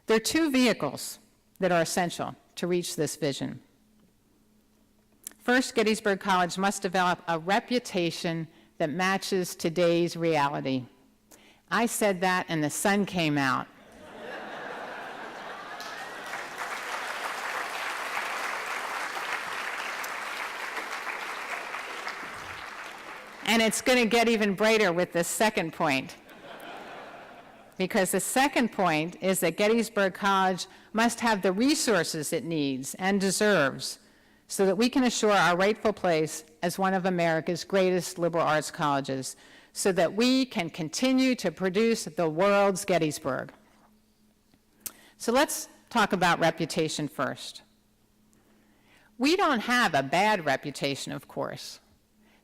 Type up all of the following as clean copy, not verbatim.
There are two vehicles that are essential to reach this vision. First, Gettysburg College must develop a reputation that matches today's reality. I said that and the sun came out. And it's going to get even brighter with the second point. Because the second point is that Gettysburg College must have the resources it needs and deserves so that we can assure our rightful place as one of America's greatest liberal arts colleges, so that we can continue to produce the world's Gettysburg. So let's talk about reputation first. We don't have a bad reputation, of course,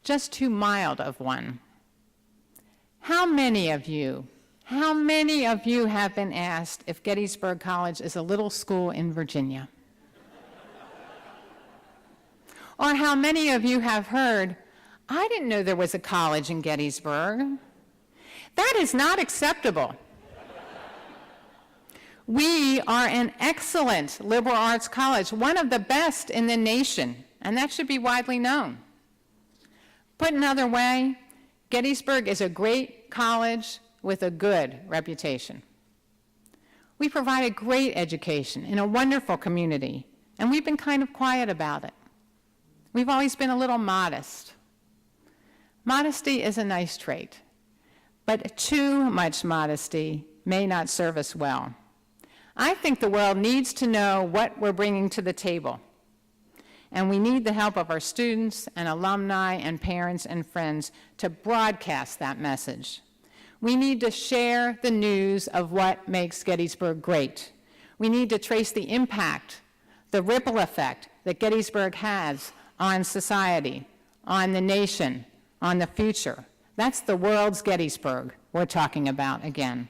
just too mild of one. How many of you have been asked if Gettysburg College is a little school in Virginia? Or how many of you have heard, I didn't know there was a college in Gettysburg? That is not acceptable. We are an excellent liberal arts college, one of the best in the nation, and that should be widely known. Put another way, Gettysburg is a great college with a good reputation. We provide a great education in a wonderful community, and we've been kind of quiet about it. We've always been a little modest. Modesty is a nice trait, but too much modesty may not serve us well. I think the world needs to know what we're bringing to the table, and we need the help of our students and alumni and parents and friends to broadcast that message. We need to share the news of what makes Gettysburg great. We need to trace the impact, the ripple effect that Gettysburg has on society, on the nation, on the future. That's the world's Gettysburg we're talking about again.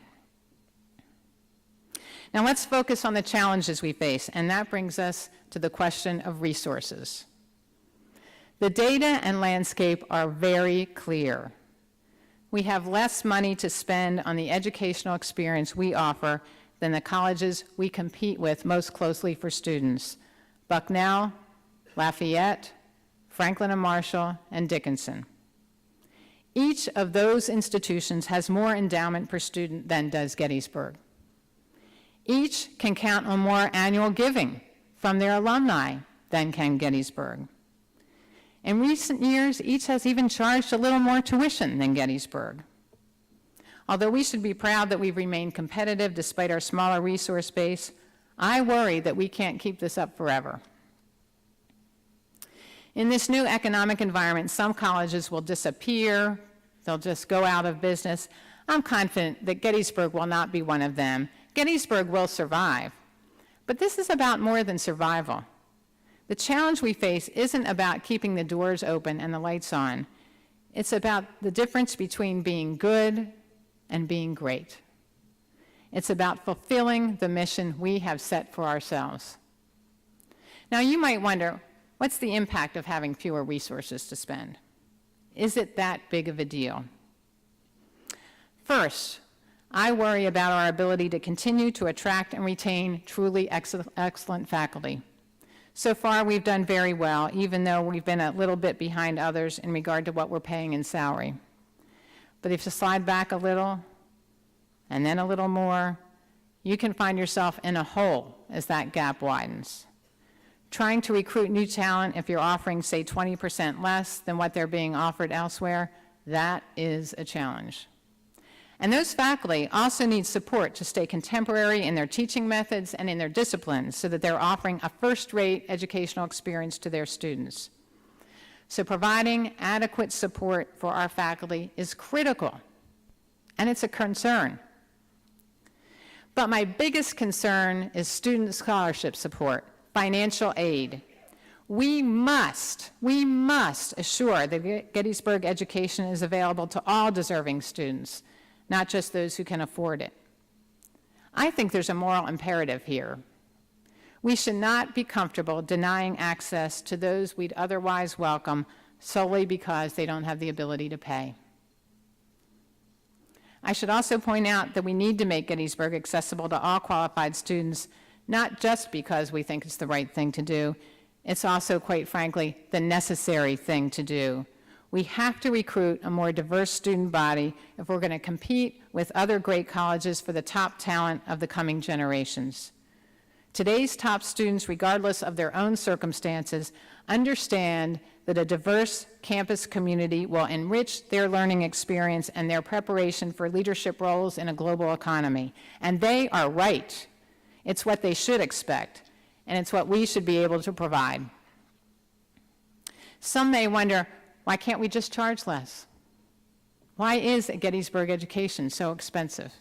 Now let's focus on the challenges we face, and that brings us to the question of resources. The data and landscape are very clear. We have less money to spend on the educational experience we offer than the colleges we compete with most closely for students: Bucknell, Lafayette, Franklin and Marshall, and Dickinson. Each of those institutions has more endowment per student than does Gettysburg. Each can count on more annual giving from their alumni than can Gettysburg. In recent years, each has even charged a little more tuition than Gettysburg. Although we should be proud that we've remained competitive despite our smaller resource base, I worry that we can't keep this up forever. In this new economic environment, some colleges will disappear, they'll just go out of business. I'm confident that Gettysburg will not be one of them. Gettysburg will survive. But this is about more than survival. The challenge we face isn't about keeping the doors open and the lights on. It's about the difference between being good and being great. It's about fulfilling the mission we have set for ourselves. Now you might wonder, what's the impact of having fewer resources to spend? Is it that big of a deal? First, I worry about our ability to continue to attract and retain truly excellent faculty. So far, we've done very well, even though we've been a little bit behind others in regard to what we're paying in salary. But if you slide back a little, and then a little more, you can find yourself in a hole as that gap widens. Trying to recruit new talent if you're offering, say, 20% less than what they're being offered elsewhere, that is a challenge. And those faculty also need support to stay contemporary in their teaching methods and in their disciplines so that they're offering a first-rate educational experience to their students. So providing adequate support for our faculty is critical, and it's a concern. But my biggest concern is student scholarship support, financial aid. We must assure that Gettysburg education is available to all deserving students, not just those who can afford it. I think there's a moral imperative here. We should not be comfortable denying access to those we'd otherwise welcome solely because they don't have the ability to pay. I should also point out that we need to make Gettysburg accessible to all qualified students, not just because we think it's the right thing to do. It's also, quite frankly, the necessary thing to do. We have to recruit a more diverse student body if we're going to compete with other great colleges for the top talent of the coming generations. Today's top students, regardless of their own circumstances, understand that a diverse campus community will enrich their learning experience and their preparation for leadership roles in a global economy. And they are right. It's what they should expect, and it's what we should be able to provide. Some may wonder, why can't we just charge less? Why is a Gettysburg education so expensive?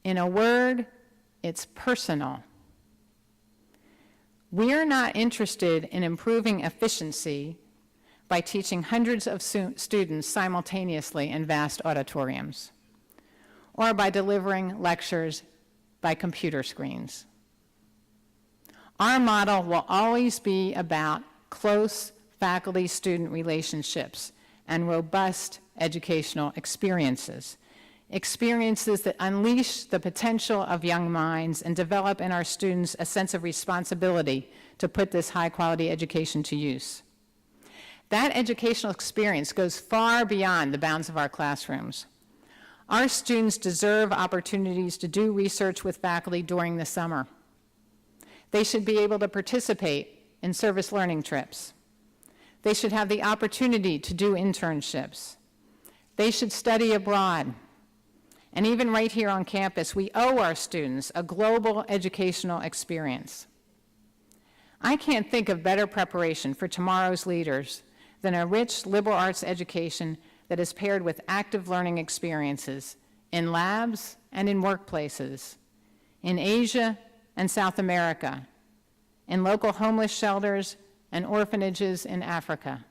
In a word, it's personal. We're not interested in improving efficiency by teaching hundreds of students simultaneously in vast auditoriums, or by delivering lectures by computer screens. Our model will always be about close faculty-student relationships and robust educational experiences. Experiences that unleash the potential of young minds and develop in our students a sense of responsibility to put this high-quality education to use. That educational experience goes far beyond the bounds of our classrooms. Our students deserve opportunities to do research with faculty during the summer. They should be able to participate in service learning trips. They should have the opportunity to do internships. They should study abroad. And even right here on campus, we owe our students a global educational experience. I can't think of better preparation for tomorrow's leaders than a rich liberal arts education that is paired with active learning experiences in labs and in workplaces, in Asia and South America, in local homeless shelters and orphanages in Africa.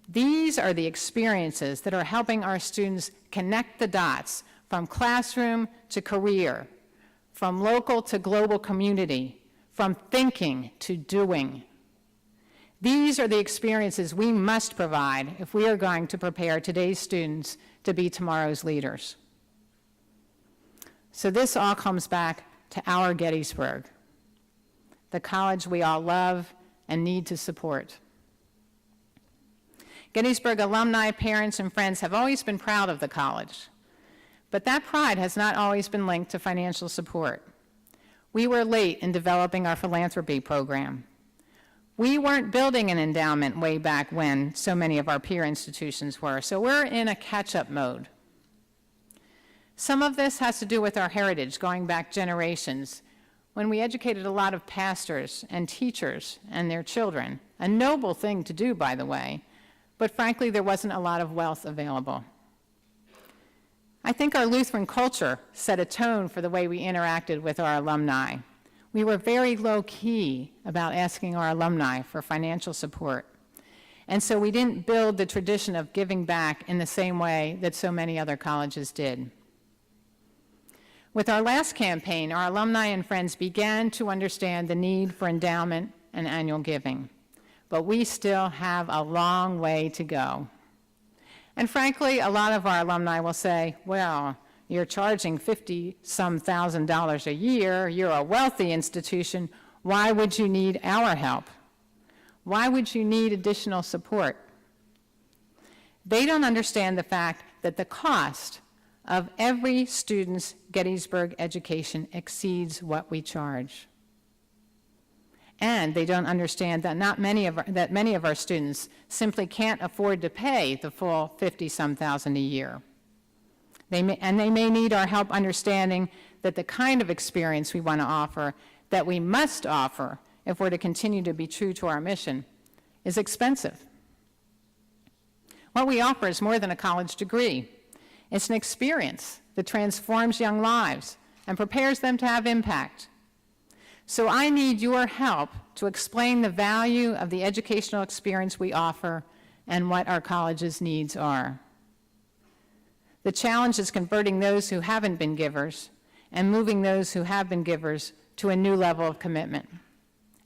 These are the experiences that are helping our students connect the dots from classroom to career, from local to global community, from thinking to doing. These are the experiences we must provide if we are going to prepare today's students to be tomorrow's leaders. So this all comes back to our Gettysburg, the college we all love and need to support. Gettysburg alumni, parents, and friends have always been proud of the college, but that pride has not always been linked to financial support. We were late in developing our philanthropy program. We weren't building an endowment way back when so many of our peer institutions were, so we're in a catch-up mode. Some of this has to do with our heritage going back generations, when we educated a lot of pastors and teachers and their children, a noble thing to do, by the way, but frankly, there wasn't a lot of wealth available. I think our Lutheran culture set a tone for the way we interacted with our alumni. We were very low-key about asking our alumni for financial support. And so we didn't build the tradition of giving back in the same way that so many other colleges did. With our last campaign, our alumni and friends began to understand the need for endowment and annual giving. But we still have a long way to go. And frankly, a lot of our alumni will say, well, you're charging $50-some thousand a year, you're a wealthy institution, why would you need our help? Why would you need additional support? They don't understand the fact that the cost of every student's Gettysburg education exceeds what we charge. And they don't understand that many of our students simply can't afford to pay the full $50-some thousand a year. They may need our help understanding that the kind of experience we want to offer, that we must offer if we're to continue to be true to our mission, is expensive. What we offer is more than a college degree. It's an experience that transforms young lives and prepares them to have impact. So I need your help to explain the value of the educational experience we offer and what our college's needs are. The challenge is converting those who haven't been givers and moving those who have been givers to a new level of commitment.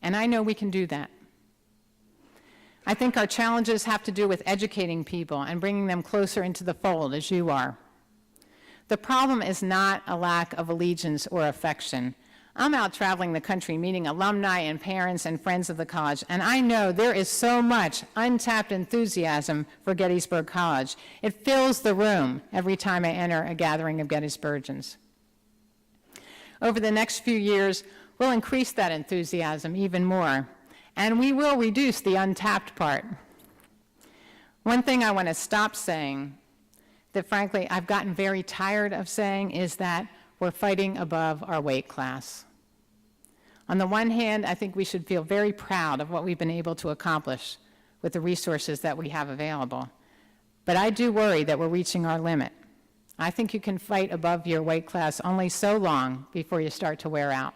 And I know we can do that. I think our challenges have to do with educating people and bringing them closer into the fold, as you are. The problem is not a lack of allegiance or affection. I'm out traveling the country meeting alumni and parents and friends of the college, and I know there is so much untapped enthusiasm for Gettysburg College. It fills the room every time I enter a gathering of Gettysburgians. Over the next few years, we'll increase that enthusiasm even more, and we will reduce the untapped part. One thing I want to stop saying, that frankly I've gotten very tired of saying, is that we're fighting above our weight class. On the one hand, I think we should feel very proud of what we've been able to accomplish with the resources that we have available. But I do worry that we're reaching our limit. I think you can fight above your weight class only so long before you start to wear out.